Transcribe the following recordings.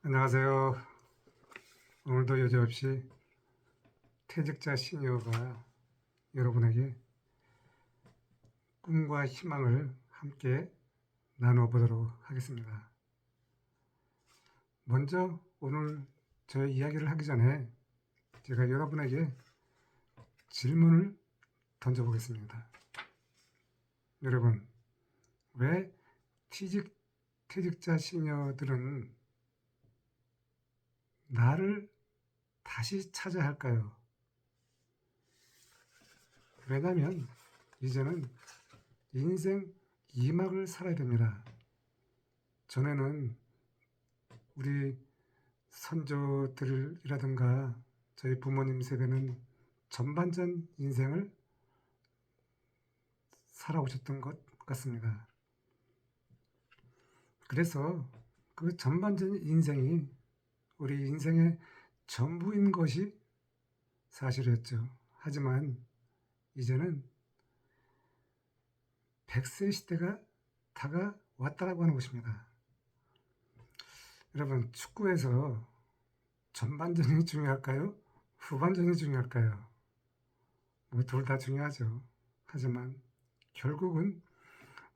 안녕하세요. 오늘도 여지없이 퇴직자 시니어가 여러분에게 꿈과 희망을 함께 나눠보도록 하겠습니다. 먼저 오늘 저의 이야기를 하기 전에 제가 여러분에게 질문을 던져보겠습니다. 여러분, 왜 퇴직자 시니어들은 나를 다시 찾아야 할까요? 왜냐면 이제는 인생 2막을 살아야 됩니다. 전에는 우리 선조들이라든가 저희 부모님 세대는 전반전 인생을 살아오셨던 것 같습니다. 그래서 그 전반전 인생이 우리 인생의 전부인 것이 사실이었죠. 하지만 이제는 100세 시대가 다가왔다라고 하는 것입니다. 여러분, 축구에서 전반전이 중요할까요? 후반전이 중요할까요? 둘 다 중요하죠. 하지만 결국은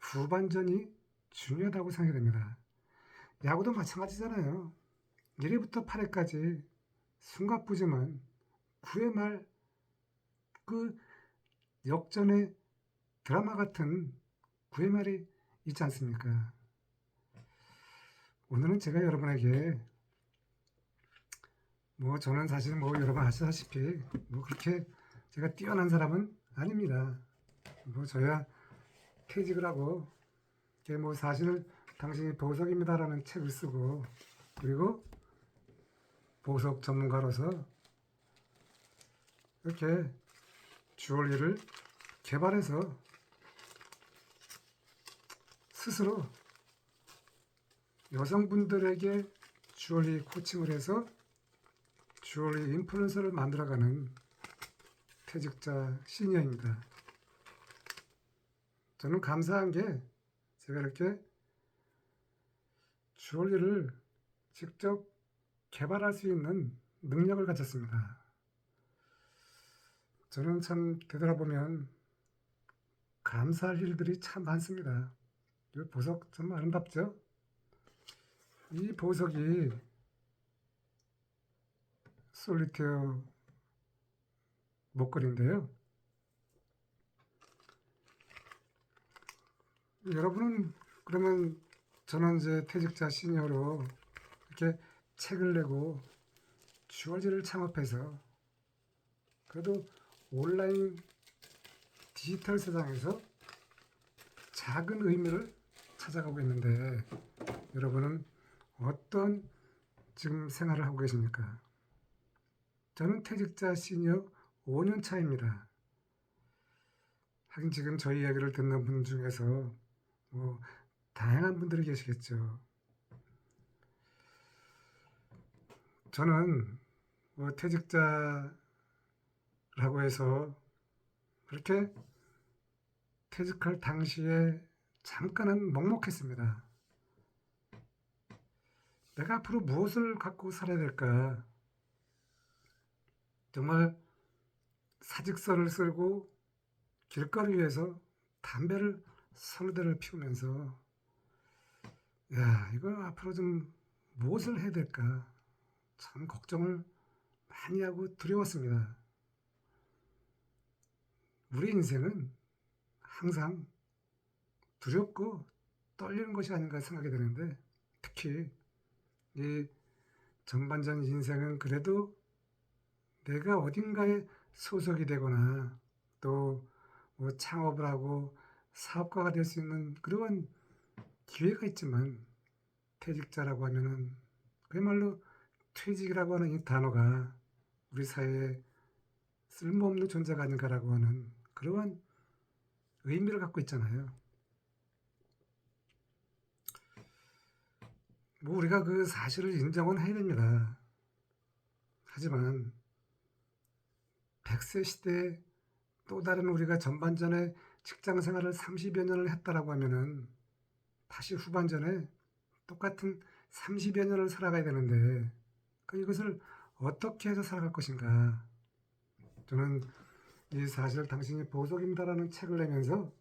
후반전이 중요하다고 생각이 됩니다. 야구도 마찬가지잖아요. 1회부터 8회까지 숨가쁘지만 9회 말 그 역전의 드라마 같은 9회 말이 있지 않습니까? 오늘은 제가 여러분에게 저는 사실 여러분 아시다시피 그렇게 제가 뛰어난 사람은 아닙니다. 저야 퇴직을 하고 사실 당신이 보석입니다라는 책을 쓰고 그리고 보석 전문가로서 이렇게 주얼리를 개발해서 스스로 여성분들에게 주얼리 코칭을 해서 주얼리 인플루언서를 만들어가는 퇴직자 시니어입니다. 저는 감사한 게 제가 이렇게 주얼리를 직접 개발할 수 있는 능력을 가졌습니다. 저는 참 되돌아보면 감사할 일들이 참 많습니다. 이 보석 정말 아름답죠? 이 보석이 솔리테어 목걸이인데요. 여러분은 그러면 저는 이제 퇴직자 시니어로 이렇게 책을 내고 주얼리를 창업해서 그래도 온라인 디지털 세상에서 작은 의미를 찾아가고 있는데 여러분은 어떤 지금 생활을 하고 계십니까? 저는 퇴직자 시니어 5년 차입니다. 하긴 지금 저희 이야기를 듣는 분 중에서 다양한 분들이 계시겠죠. 저는 퇴직자라고 해서 그렇게 퇴직할 당시에 잠깐은 먹먹했습니다. 내가 앞으로 무엇을 갖고 살아야 될까? 정말 사직서를 쓰고 길거리 위에서 담배를 서너 대를 피우면서 이거 앞으로 좀 무엇을 해야 될까? 참 걱정을 많이 하고 두려웠습니다. 우리 인생은 항상 두렵고 떨리는 것이 아닌가 생각이 되는데 특히 이 전반전 인생은 그래도 내가 어딘가에 소속이 되거나 또 창업을 하고 사업가가 될 수 있는 그런 기회가 있지만 퇴직자라고 하면은 그야말로 퇴직이라고 하는 이 단어가 우리 사회에 쓸모없는 존재가 아닌가라고 하는 그러한 의미를 갖고 있잖아요. 우리가 그 사실을 인정은 해야 됩니다. 하지만 100세 시대에 또 다른 우리가 전반전에 직장 생활을 30여 년을 했다라고 하면은 다시 후반전에 똑같은 30여 년을 살아가야 되는데 이것을 어떻게 해서 살아갈 것인가. 저는 이 사실 당신이 보석입니다라는 책을 내면서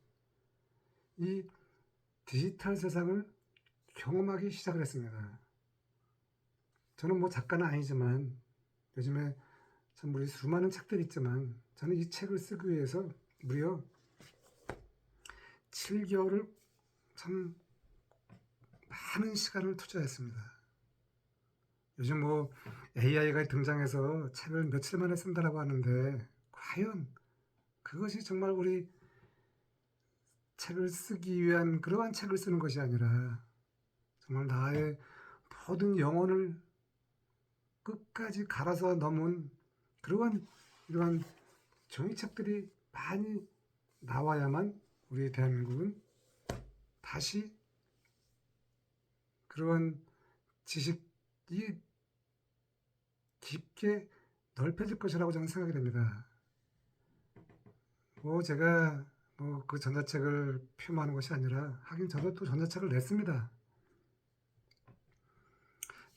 이 디지털 세상을 경험하기 시작을 했습니다. 저는 뭐 작가는 아니지만 요즘에 참 우리 수많은 책들이 있지만 저는 이 책을 쓰기 위해서 무려 7개월을 참 많은 시간을 투자했습니다. 요즘 뭐 AI가 등장해서 책을 며칠 만에 쓴다라고 하는데 과연 그것이 정말 우리 책을 쓰기 위한 그러한 책을 쓰는 것이 아니라 정말 나의 모든 영혼을 끝까지 갈아서 넣은 이러한 종이책들이 많이 나와야만 우리 대한민국은 다시 그러한 지식이 깊게 넓혀질 것이라고 저는 생각이 됩니다. 뭐 제가 뭐 그 전자책을 폄하하는 것이 아니라 하긴 저도 또 전자책을 냈습니다.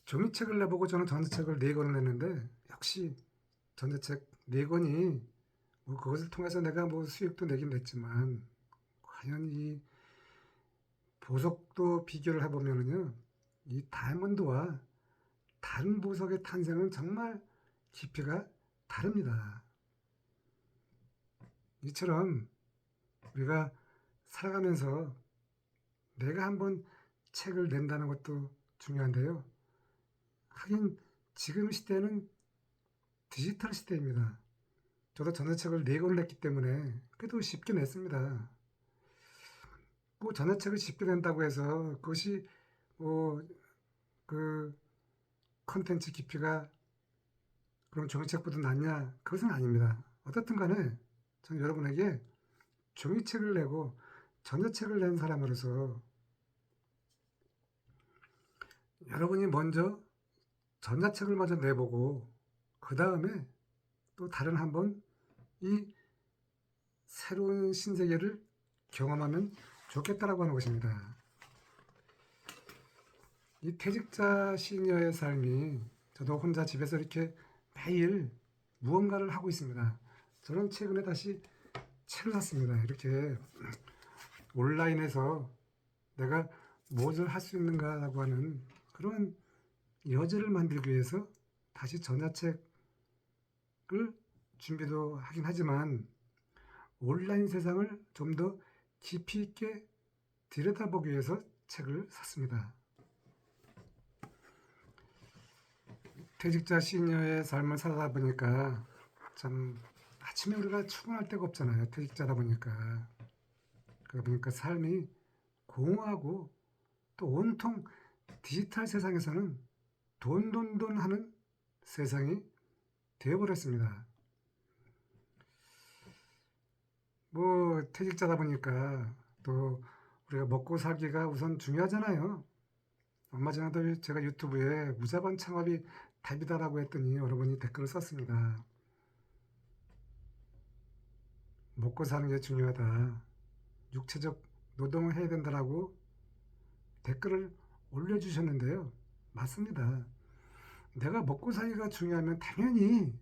종이책을 내보고 저는 전자책을 4권을 냈는데 역시 전자책 4권이 뭐 그것을 통해서 내가 뭐 수익도 내긴 냈지만 과연 이 보석도 비교를 해보면은요, 이 다이아몬드와 다른 보석의 탄생은 정말 깊이가 다릅니다. 이처럼 우리가 살아가면서 내가 한번 책을 낸다는 것도 중요한데요. 하긴 지금 시대는 디지털 시대입니다. 저도 전자책을 4권을 냈기 때문에 그래도 쉽게 냈습니다. 뭐 전자책을 쉽게 낸다고 해서 그것이 뭐 그 컨텐츠 깊이가 그럼 종이책보다 낫냐? 그것은 아닙니다. 어떻든 간에 저는 여러분에게 종이책을 내고 전자책을 낸 사람으로서 여러분이 먼저 전자책을 먼저 내보고 그 다음에 또 다른 한번 이 새로운 신세계를 경험하면 좋겠다라고 하는 것입니다. 이 퇴직자 시니어의 삶이 저도 혼자 집에서 이렇게 매일 무언가를 하고 있습니다. 저는 최근에 다시 책을 샀습니다. 이렇게 온라인에서 내가 무엇을 할 수 있는가라고 하는 그런 여지를 만들기 위해서 다시 전자책을 준비도 하긴 하지만 온라인 세상을 좀 더 깊이 있게 들여다보기 위해서 책을 샀습니다. 퇴직자 시니어의 삶을 살다 보니까 참 아침에 우리가 출근할 데가 없잖아요. 퇴직자다 보니까. 그러다 보니까 삶이 공허하고 또 온통 디지털 세상에서는 돈 하는 세상이 되어버렸습니다. 뭐 퇴직자다 보니까 또 우리가 먹고 살기가 우선 중요하잖아요. 얼마 전에도 제가 유튜브에 무자본 창업이 답이다라고 했더니 여러분이 댓글을 썼습니다. 먹고 사는 게 중요하다. 육체적 노동을 해야 된다라고 댓글을 올려주셨는데요. 맞습니다. 내가 먹고 살기가 중요하면 당연히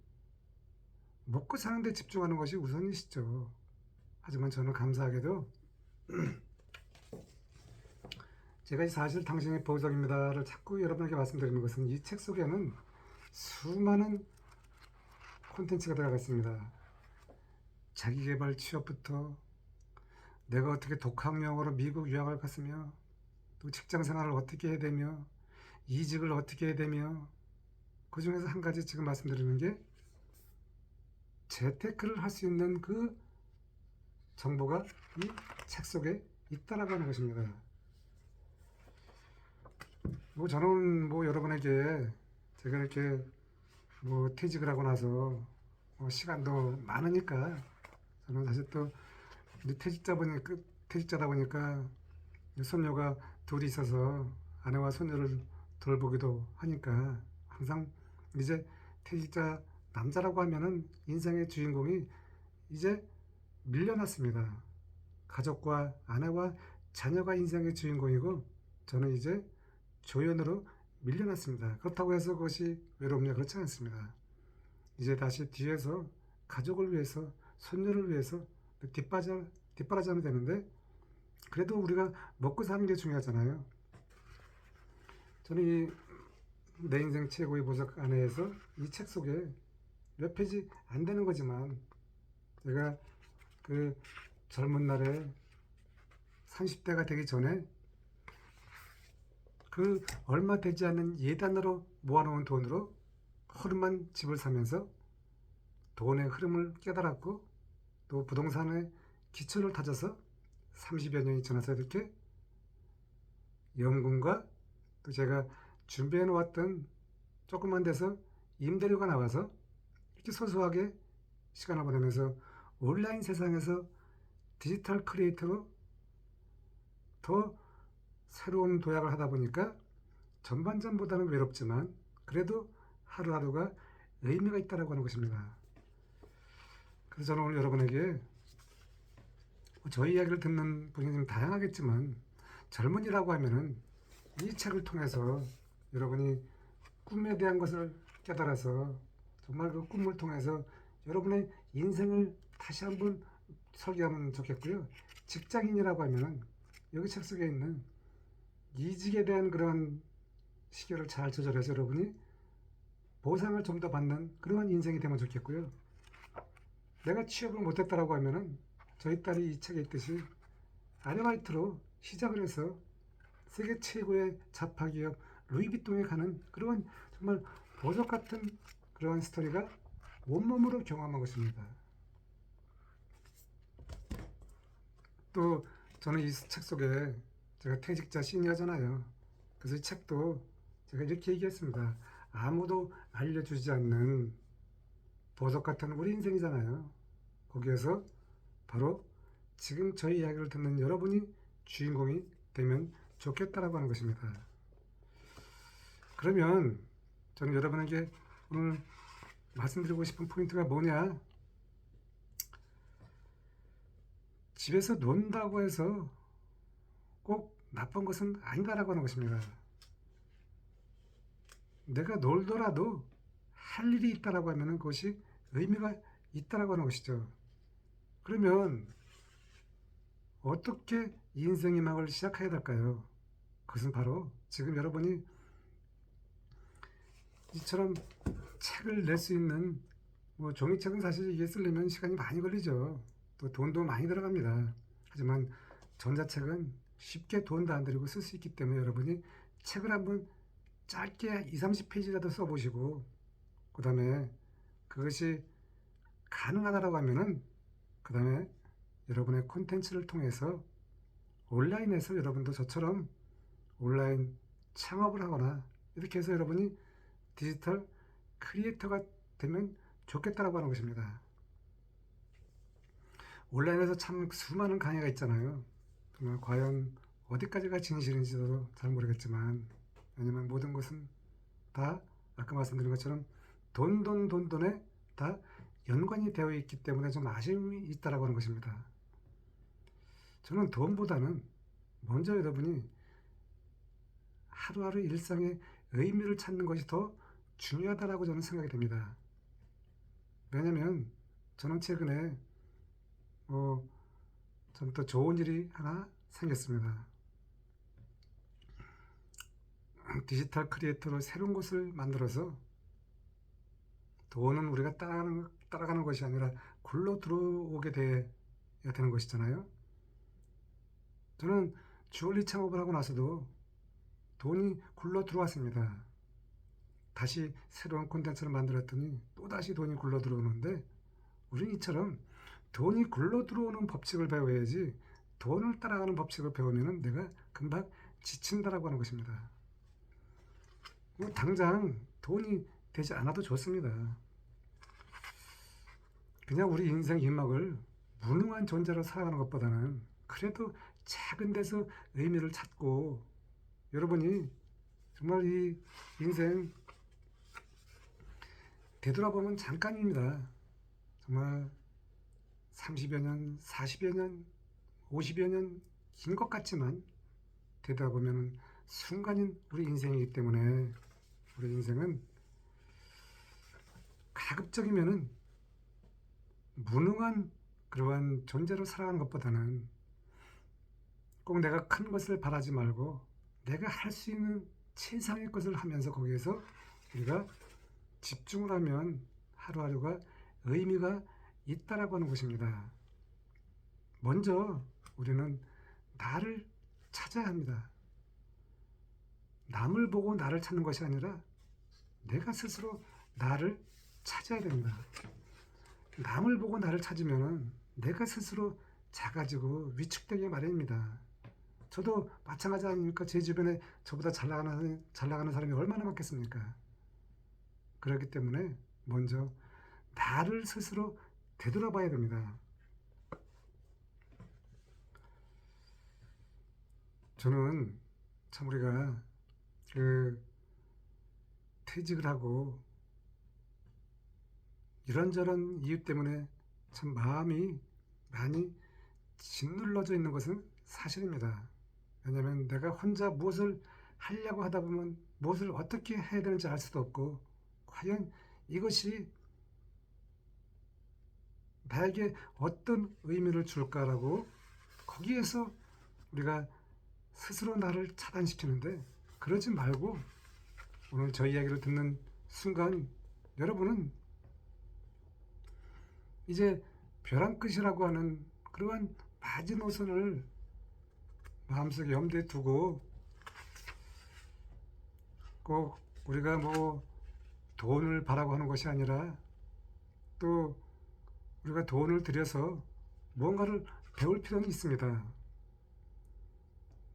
먹고 사는 데 집중하는 것이 우선이시죠. 하지만 저는 감사하게도 제가 사실 당신의 보석입니다를 자꾸 여러분에게 말씀드리는 것은 이 책 속에는 수많은 콘텐츠가 들어가 있습니다. 자기계발 취업부터 내가 어떻게 독학영어로 미국 유학을 갔으며 또 직장생활을 어떻게 해야 되며 이직을 어떻게 해야 되며 그 중에서 한 가지 지금 말씀드리는 게 재테크를 할 수 있는 그 정보가 이 책 속에 있다라고 하는 것입니다. 뭐 저는 뭐 여러분에게 제가 이렇게 뭐 퇴직을 하고 나서 뭐 시간도 많으니까 저는 사실 또 퇴직자다 보니까 손녀가 둘이 있어서 아내와 손녀를 돌보기도 하니까 항상 이제 퇴직자 남자라고 하면은 인생의 주인공이 이제 밀려났습니다. 가족과 아내와 자녀가 인생의 주인공이고 저는 이제 조연으로 밀려났습니다. 그렇다고 해서 그것이 외롭냐? 그렇지 않습니다. 이제 다시 뒤에서 가족을 위해서, 손녀를 위해서 뒷바라지하면 되는데, 그래도 우리가 먹고 사는 게 중요하잖아요. 저는 이 내 인생 최고의 보석 안에서 이 책 속에 몇 페이지 안 되는 거지만, 제가 그 젊은 날에 30대가 되기 전에 그 얼마 되지 않는 예단으로 모아놓은 돈으로 허름한 집을 사면서 돈의 흐름을 깨달았고, 또 부동산의 기초를 다져서 30여 년이 지나서 이렇게 연금과 또 제가 준비해 놓았던 조그만 데서 임대료가 나와서 이렇게 소소하게 시간을 보내면서 온라인 세상에서 디지털 크리에이터로 더 새로운 도약을 하다 보니까 전반전보다는 외롭지만 그래도 하루하루가 의미가 있다라고 하는 것입니다. 그래서 저는 오늘 여러분에게 저희 이야기를 듣는 분이 좀 다양하겠지만, 젊은이라고 하면은 이 책을 통해서 여러분이 꿈에 대한 것을 깨달아서 정말 그 꿈을 통해서 여러분의 인생을 다시 한번 설계하면 좋겠고요. 직장인이라고 하면은 여기 책 속에 있는 이직에 대한 그런 시계를 잘 조절해서 여러분이 보상을 좀 더 받는 그런 인생이 되면 좋겠고요. 내가 취업을 못했다라고 하면은 저희 딸이 이 책에 있듯이 아르바이트로 시작을 해서 세계 최고의 자파기업 루이비통에 가는 그런 정말 보석 같은 그런 스토리가 온몸으로 경험한 것입니다. 또 저는 이 책 속에 제가 퇴직자 시니어잖아요. 그래서 이 책도 제가 이렇게 얘기했습니다. 아무도 알려주지 않는 보석 같은 우리 인생이잖아요. 거기에서 바로 지금 저희 이야기를 듣는 여러분이 주인공이 되면 좋겠다라고 하는 것입니다. 그러면 저는 여러분에게 오늘 말씀드리고 싶은 포인트가 뭐냐? 집에서 논다고 해서 꼭 나쁜 것은 아니다라고 하는 것입니다. 내가 놀더라도 할 일이 있다라고 하면 그것이 의미가 있다라고 하는 것이죠. 그러면 어떻게 인생의 막을 시작해야 될까요? 그것은 바로 지금 여러분이 이처럼 책을 낼 수 있는, 종이책은 사실 이게 쓰려면 시간이 많이 걸리죠. 또 돈도 많이 들어갑니다. 하지만 전자책은 쉽게 돈도 안 들이고 쓸 수 있기 때문에 여러분이 책을 한번 짧게 2, 30페이지라도 써보시고, 그 다음에 그것이 가능하다라고 하면은 그 다음에 여러분의 콘텐츠를 통해서 온라인에서 여러분도 저처럼 온라인 창업을 하거나 이렇게 해서 여러분이 디지털 크리에이터가 되면 좋겠다라고 하는 것입니다. 온라인에서 참 수많은 강의가 있잖아요. 정말 과연 어디까지가 진실인지도 잘 모르겠지만, 왜냐면 모든 것은 다 아까 말씀드린 것처럼 돈에 다 연관이 되어 있기 때문에 좀 아쉬움이 있다라고 하는 것입니다. 저는 돈보다는 먼저 여러분이 하루하루 일상의 의미를 찾는 것이 더 중요하다라고 저는 생각이 됩니다. 왜냐면 저는 최근에 좀 더 좋은 일이 하나 생겼습니다. 디지털 크리에이터로 새로운 것을 만들어서 돈은 우리가 따라가는 것이 아니라 굴러 들어오게 돼야 되는 것이잖아요. 저는 주얼리 창업을 하고 나서도 돈이 굴러 들어왔습니다. 다시 새로운 콘텐츠를 만들었더니 또다시 돈이 굴러 들어오는데, 우리는 이처럼 돈이 굴러 들어오는 법칙을 배워야지 돈을 따라가는 법칙을 배우면 내가 금방 지친다라고 하는 것입니다. 당장 돈이 되지 않아도 좋습니다. 그냥 우리 인생 인막을 무능한 존재로 살아가는 것보다는 그래도 작은 데서 의미를 찾고, 여러분이 정말 이 인생 되돌아보면 잠깐입니다. 정말 30여 년, 40여 년, 50여 년 긴 것 같지만 되돌아보면 순간인 우리 인생이기 때문에 우리 인생은 가급적이면은 무능한 그러한 존재로 살아가는 것보다는 꼭 내가 큰 것을 바라지 말고 내가 할 수 있는 최상의 것을 하면서 거기에서 우리가 집중을 하면 하루하루가 의미가 있다라고 하는 것입니다. 먼저 우리는 나를 찾아야 합니다. 남을 보고 나를 찾는 것이 아니라 내가 스스로 나를 찾아야 됩니다. 남을 보고 나를 찾으면 내가 스스로 작아지고 위축되게 마련입니다. 저도 마찬가지 아닙니까? 제 주변에 저보다 잘 나가는 사람이 얼마나 많겠습니까? 그렇기 때문에 먼저 나를 스스로 되돌아봐야 됩니다. 저는 참 우리가 퇴직을 하고 이런저런 이유 때문에 참 마음이 많이 짓눌러져 있는 것은 사실입니다. 왜냐하면 내가 혼자 무엇을 하려고 하다 보면 무엇을 어떻게 해야 되는지 알 수도 없고 과연 이것이 나에게 어떤 의미를 줄까라고 거기에서 우리가 스스로 나를 차단시키는데 그러지 말고 오늘 저 이야기를 듣는 순간 여러분은 이제 벼랑 끝이라고 하는 그러한 마지노선을 마음속에 염두에 두고 꼭 우리가 뭐 돈을 바라고 하는 것이 아니라 또 우리가 돈을 들여서 무언가를 배울 필요는 있습니다.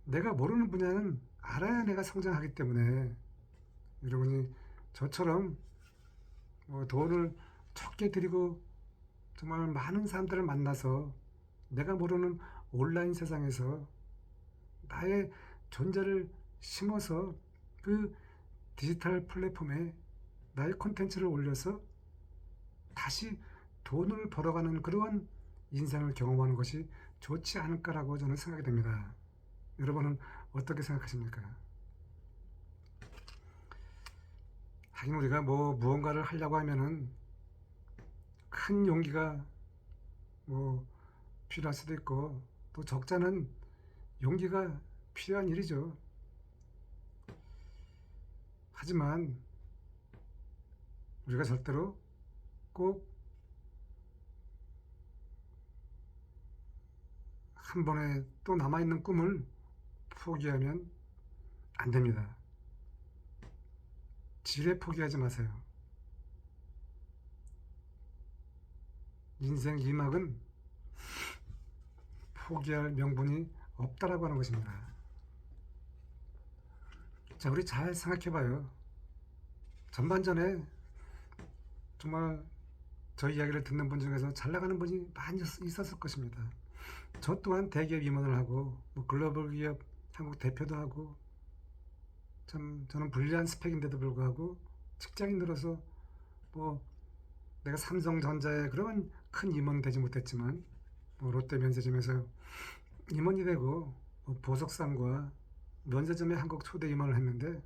내가 모르는 분야는 알아야 내가 성장하기 때문에 여러분이 저처럼 돈을 적게 들이고 정말 많은 사람들을 만나서 내가 모르는 온라인 세상에서 나의 존재를 심어서 그 디지털 플랫폼에 나의 콘텐츠를 올려서 다시 돈을 벌어가는 그러한 인생을 경험하는 것이 좋지 않을까라고 저는 생각이 됩니다. 여러분은 어떻게 생각하십니까? 하긴 우리가 무언가를 하려고 하면은 큰 용기가 필요할 수도 있고 또 적잖은 용기가 필요한 일이죠. 하지만 우리가 절대로 꼭 한 번에 또 남아있는 꿈을 포기하면 안 됩니다. 지레 포기하지 마세요. 인생 2막은 포기할 명분이 없다라고 하는 것입니다. 자, 우리 잘 생각해봐요. 전반전에 정말 저 이야기를 듣는 분 중에서 잘 나가는 분이 많이 있었을 것입니다. 저 또한 대기업 임원을 하고 글로벌 기업 한국 대표도 하고 참 저는 불리한 스펙인데도 불구하고 직장인으로서 내가 삼성전자의 그런 큰 임원은 되지 못했지만 롯데면세점에서 임원이 되고 보석상과 면세점의 한국 초대 임원을 했는데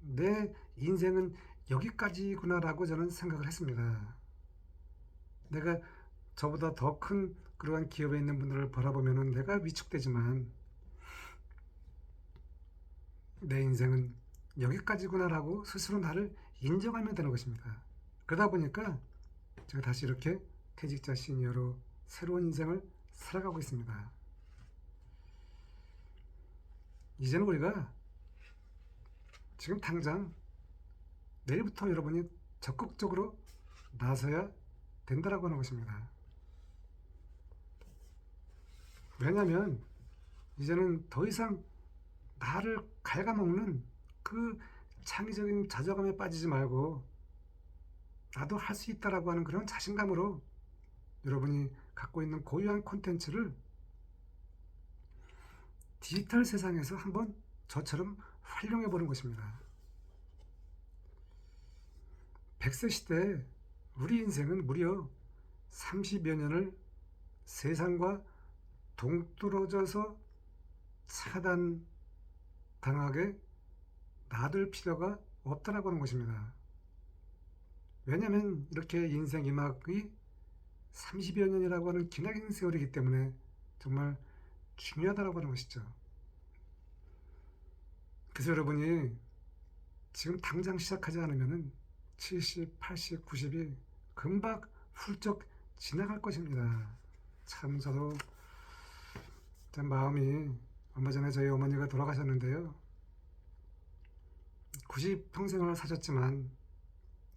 내 인생은 여기까지구나라고 저는 생각을 했습니다. 내가 저보다 더 큰 그러한 기업에 있는 분들을 바라보면 내가 위축되지만 내 인생은 여기까지구나라고 스스로 나를 인정하면 되는 것입니다. 그러다 보니까 제가 다시 이렇게 퇴직자 시니어로 새로운 인생을 살아가고 있습니다. 이제는 우리가 지금 당장 내일부터 여러분이 적극적으로 나서야 된다라고 하는 것입니다. 왜냐하면 이제는 더 이상 나를 갉아먹는 그 창의적인 좌절감에 빠지지 말고 나도 할 수 있다라고 하는 그런 자신감으로 여러분이 갖고 있는 고유한 콘텐츠를 디지털 세상에서 한번 저처럼 활용해 보는 것입니다. 100세 시대에 우리 인생은 무려 30여 년을 세상과 동떨어져서 차단되어 당하게 놔둘 필요가 없다라고 하는 것입니다. 왜냐하면 이렇게 인생 이막이 30여 년이라고 하는 기나긴 세월이기 때문에 정말 중요하다고 하는 것이죠. 그래서 여러분이 지금 당장 시작하지 않으면 70, 80, 90이 금방 훌쩍 지나갈 것입니다. 참 저도 참 마음이, 얼마 전에 저희 어머니가 돌아가셨는데요. 90평생을 사셨지만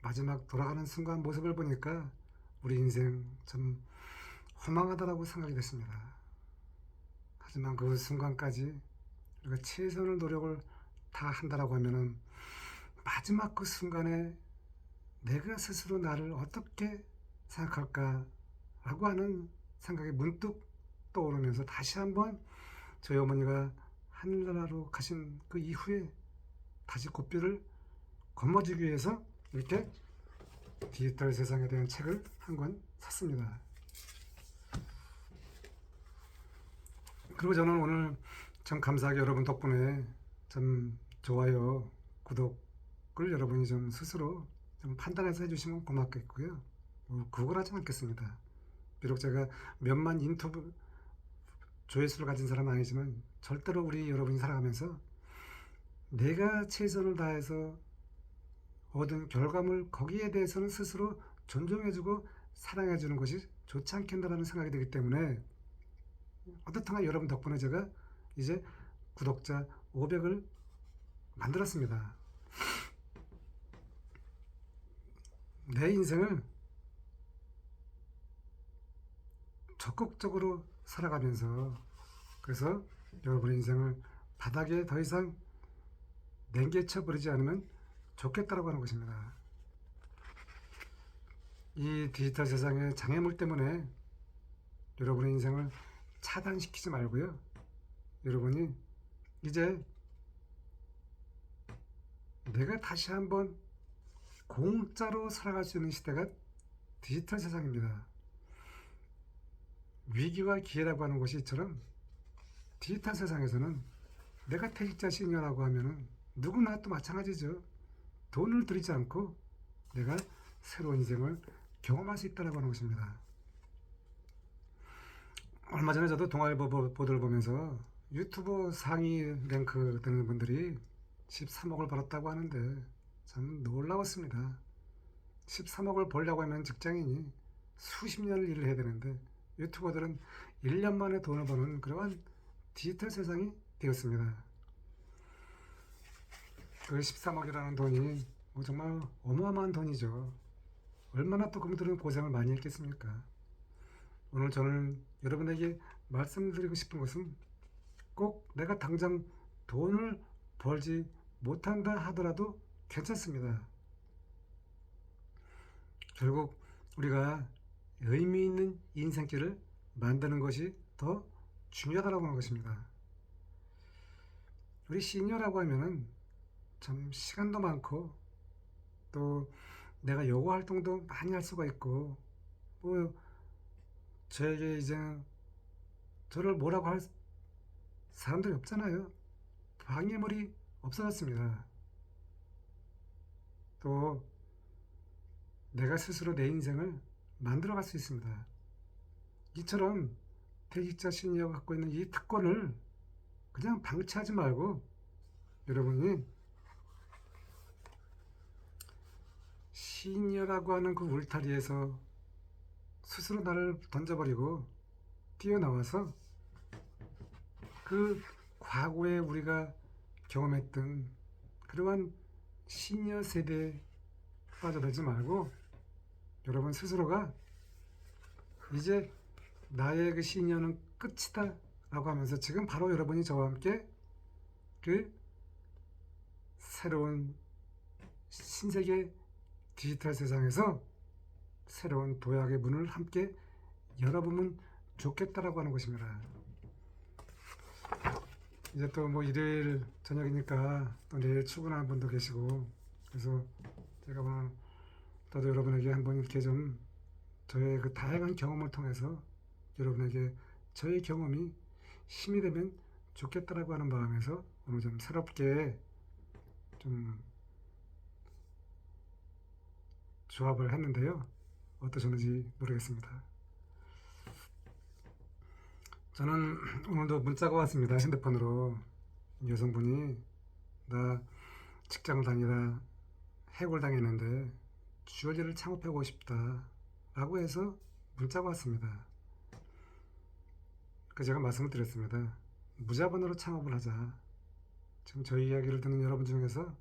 마지막 돌아가는 순간 모습을 보니까 우리 인생 참 허망하다라고 생각이 됐습니다. 하지만 그 순간까지 우리가 최선을 노력을 다 한다라고 하면은 마지막 그 순간에 내가 스스로 나를 어떻게 생각할까라고 하는 생각이 문득 떠오르면서 다시 한번 저희 어머니가 하늘나라로 가신 그 이후에 다시 고삐를 거머쥐기 위해서 이렇게 디지털 세상에 대한 책을 한 권 샀습니다. 그리고 저는 오늘 참 감사하게 여러분 덕분에 참 좋아요, 구독을 여러분이 좀 스스로 좀 판단해서 해주시면 고맙겠고요. 구걸하지 않겠습니다. 비록 제가 몇만 인터뷰 조회수를 가진 사람은 아니지만 절대로 우리 여러분이 살아가면서 내가 최선을 다해서 얻은 결과물 거기에 대해서는 스스로 존중해주고 사랑해주는 것이 좋지 않겠나라는 생각이 들기 때문에 어떻든 여러분 덕분에 제가 이제 구독자 500을 만들었습니다. 내 인생을 적극적으로 살아가면서 그래서 여러분의 인생을 바닥에 더 이상 냉개쳐 버리지 않으면 좋겠다라고 하는 것입니다. 이 디지털 세상의 장애물 때문에 여러분의 인생을 차단시키지 말고요. 여러분이 이제 내가 다시 한번 공짜로 살아갈 수 있는 시대가 디지털 세상입니다. 위기와 기회라고 하는 것이 이처럼 디지털 세상에서는 내가 퇴직자 시니어라고 하면은 누구나 또 마찬가지죠. 돈을 들이지 않고 내가 새로운 인생을 경험할 수 있다고 하는 것입니다. 얼마 전에 저도 동아일보 보도를 보면서 유튜버 상위 랭크 되는 분들이 13억을 벌었다고 하는데 참 놀라웠습니다. 13억을 벌려고 하면 직장인이 수십 년을 일을 해야 되는데 유튜버들은 1년 만에 돈을 버는 그러한 디지털 세상이 되었습니다. 그 13억이라는 돈이 정말 어마어마한 돈이죠. 얼마나 또 그분들은 고생을 많이 했겠습니까? 오늘 저는 여러분에게 말씀드리고 싶은 것은 꼭 내가 당장 돈을 벌지 못한다 하더라도 괜찮습니다. 결국 우리가 의미 있는 인생길을 만드는 것이 더 중요하다고 하는 것입니다. 우리 시니어라고 하면은 참 시간도 많고 또 내가 요구 활동도 많이 할 수가 있고 뭐 저에게 이제 저를 뭐라고 할 사람들이 없잖아요. 방해물이 없어졌습니다. 또 내가 스스로 내 인생을 만들어갈 수 있습니다. 이처럼 퇴직자 시니어가 갖고 있는 이 특권을 그냥 방치하지 말고 여러분이 시니어라고 하는 그 울타리에서 스스로 나를 던져버리고 뛰어나와서 그 과거에 우리가 경험했던 그러한 시니어 세대에 빠져들지 말고 여러분 스스로가 이제 나의 그 시니어는 끝이다 라고 하면서 지금 바로 여러분이 저와 함께 그 새로운 신세계 디지털 세상에서 새로운 도약의 문을 함께 열어보면 좋겠다라고 하는 것입니다. 이제 또 뭐 일요일 저녁이니까 또 내일 출근하는 분도 계시고 그래서 제가 뭐 저도 여러분에게 한번 이렇게 좀 저의 그 다양한 경험을 통해서 여러분에게 저의 경험이 힘이 되면 좋겠다라고 하는 마음에서 오늘 좀 새롭게 좀 조합을 했는데요. 어떠셨는지 모르겠습니다. 저는 오늘도 문자가 왔습니다. 핸드폰으로. 여성분이 나 직장을 다니다 해고를 당했는데 주얼리를 창업해보고 싶다 라고 해서 문자가 왔습니다. 그 제가 말씀을 드렸습니다. 무자본으로 창업을 하자. 지금 저희 이야기를 듣는 여러분 중에서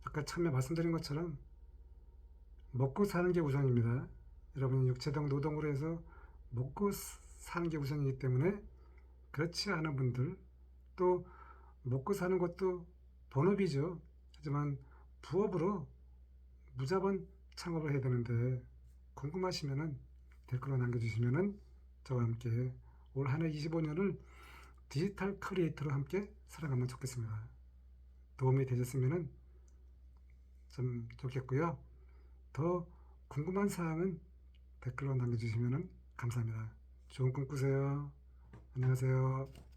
아까 처음에 말씀드린 것처럼 먹고 사는 게 우선입니다. 여러분이 육체적 노동으로 해서 먹고 사는 게 우선이기 때문에 그렇지 않은 분들, 또 먹고 사는 것도 본업이죠. 하지만 부업으로 무자본 창업을 해야 되는데 궁금하시면은 댓글로 남겨주시면은 저와 함께 올 한 해 25년을 디지털 크리에이터로 함께 살아가면 좋겠습니다. 도움이 되셨으면은 좀 좋겠고요. 더 궁금한 사항은 댓글로 남겨주시면은 감사합니다. 좋은 꿈 꾸세요. 안녕하세요.